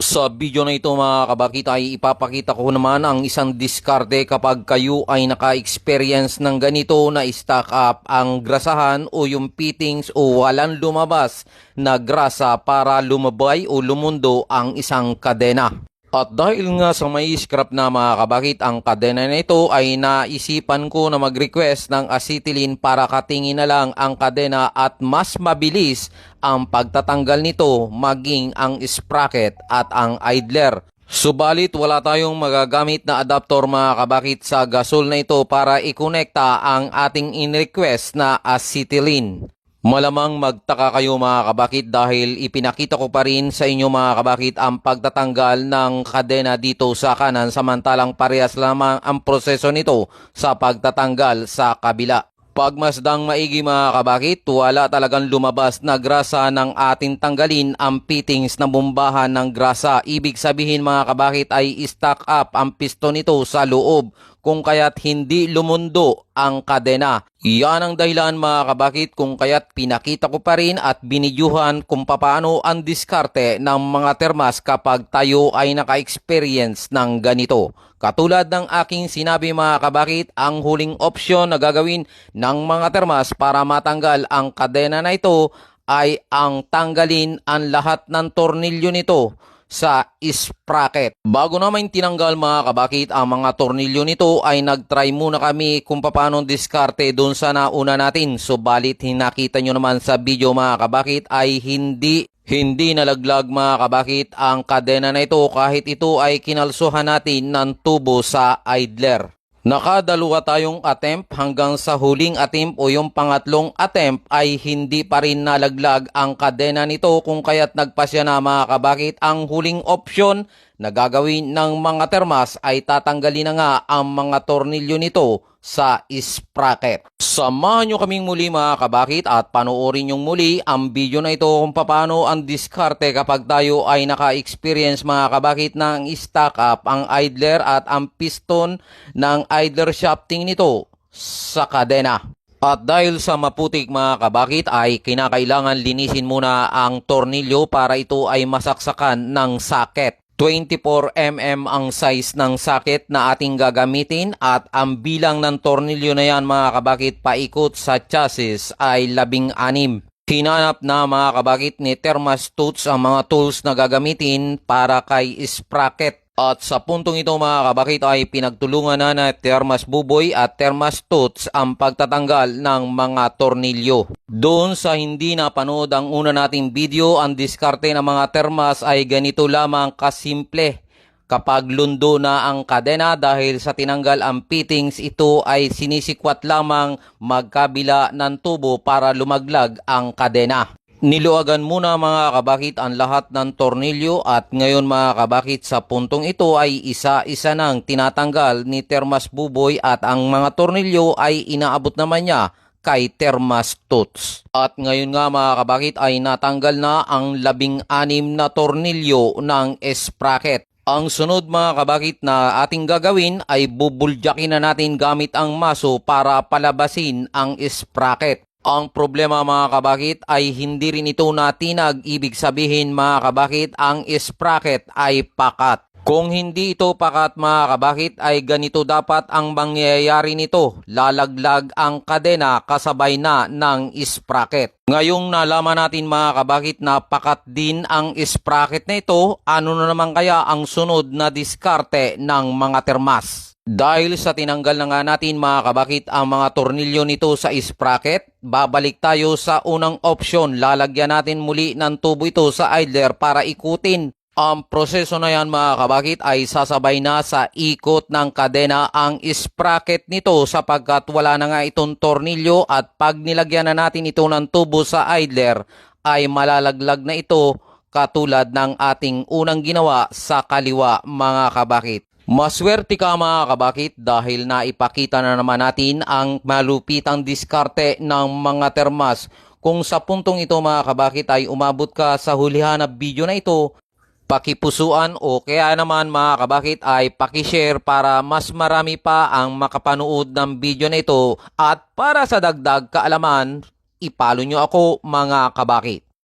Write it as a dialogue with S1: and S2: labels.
S1: Sa video na ito mga kabakit ay ipapakita ko naman ang isang diskarte kapag kayo ay naka-experience ng ganito na stack up ang grasahan o yung fittings o walang lumabas na grasa para lumabay o lumundo ang isang kadena. At dahil nga sa may scrap na mga kabakit ang kadena na ito ay naisipan ko na mag-request ng acetylene para katingin na lang ang kadena at mas mabilis ang pagtatanggal nito maging ang sprocket at ang idler. Subalit wala tayong magagamit na adapter mga kabakit sa gasol na ito para ikonekta ang ating in-request na acetylene. Malamang magtaka kayo mga kabakit dahil ipinakita ko pa rin sa inyo mga kabakit ang pagtatanggal ng kadena dito sa kanan samantalang parehas lamang ang proseso nito sa pagtatanggal sa kabila. Pagmasdang maigi mga kabakit, wala talagang lumabas na grasa ng ating tanggalin ang fittings na bombahan ng grasa. Ibig sabihin mga kabakit ay stack up ang piston nito sa loob kung kaya't hindi lumundo ang kadena. Yan ang dahilan mga kabakit kung kaya't pinakita ko pa rin at binidyuhan kung paano ang diskarte ng mga termas kapag tayo ay naka-experience ng ganito. Katulad ng aking sinabi mga kabakit, ang huling opsyon na gagawin ng mga termas para matanggal ang kadena na ito ay ang tanggalin ang lahat ng tornilyo nito sa sprocket. Bago naman tinanggal mga kabakit ang mga tornilyo nito ay nagtry muna kami kung paano diskarte doon sa nauna natin. Subalit nakita nyo naman sa video mga kabakit ay hindi nalaglag mga kabakit ang kadena na ito kahit ito ay kinalsuhan natin ng tubo sa idler. Nakadalawa tayong attempt hanggang sa huling attempt o yung pangatlong attempt ay hindi pa rin nalaglag ang kadena nito kung kaya't nagpasya na mga kabakit. Ang huling option na gagawin ng mga termas ay tatanggalin na nga ang mga tornilyo nito sa sprocket. Samahan nyo kaming muli mga kabakit at panoorin nyo muli ang video na ito kung paano ang diskarte kapag tayo ay naka-experience mga kabakit ng stack up ang idler at ang piston ng idler shafting nito sa kadena. At dahil sa maputik mga kabakit ay kinakailangan linisin muna ang tornilyo para ito ay masaksakan ng socket. 24mm ang size ng socket na ating gagamitin at ang bilang ng tornilyo na yan mga kabakit paikot sa chassis ay 16. Hinanap na mga kabakit ni Thermas Tools ang mga tools na gagamitin para kay sprocket. At sa puntong ito mga kabakit ay pinagtulungan na na Thermas Buboy at Thermas Tools ang pagtatanggal ng mga tornilyo. Doon sa hindi napanood ang una nating video, ang diskarte ng mga termas ay ganito lamang kasimple. Kapag lundo na ang kadena dahil sa tinanggal ang fittings, ito ay sinisikwat lamang magkabila ng tubo para lumaglag ang kadena. Niluwagan muna mga kabakit ang lahat ng tornilyo at ngayon mga kabakit sa puntong ito ay isa-isa nang tinatanggal ni Thermas Buboy at ang mga tornilyo ay inaabot naman niya kay Thermas Tools. At ngayon nga mga kabakit ay natanggal na ang 16 na tornilyo ng sprocket. Ang sunod mga kabakit na ating gagawin ay bubuljakin na natin gamit ang maso para palabasin ang sprocket. Ang problema mga kabakit ay hindi rin ito natinag, ibig sabihin mga kabakit ang sprocket ay pakat. Kung hindi ito pakat mga kabakit ay ganito dapat ang mangyayari nito, lalaglag ang kadena kasabay na ng sprocket. Ngayong nalaman natin mga kabakit na pakat din ang sprocket na ito, ano na naman kaya ang sunod na diskarte ng mga termas? Dahil sa tinanggal na nga natin mga kabakit ang mga tornilyo nito sa sprocket, babalik tayo sa unang option. Lalagyan natin muli ng tubo ito sa idler para ikutin. Ang proseso na yan mga kabakit ay sasabay na sa ikot ng kadena ang sprocket nito sapagkat wala na nga itong tornilyo at pag nilagyan na natin ito ng tubo sa idler ay malalaglag na ito katulad ng ating unang ginawa sa kaliwa mga kabakit. Maswerte ka mga kabakit dahil naipakita na naman natin ang malupitang diskarte ng mga termas. Kung sa puntong ito mga kabakit ay umabot ka sa hulihan na video na ito, pakipusuan o kaya naman mga kabakit ay pakishare para mas marami pa ang makapanood ng video na ito at para sa dagdag kaalaman, ipalo nyo ako mga kabakit.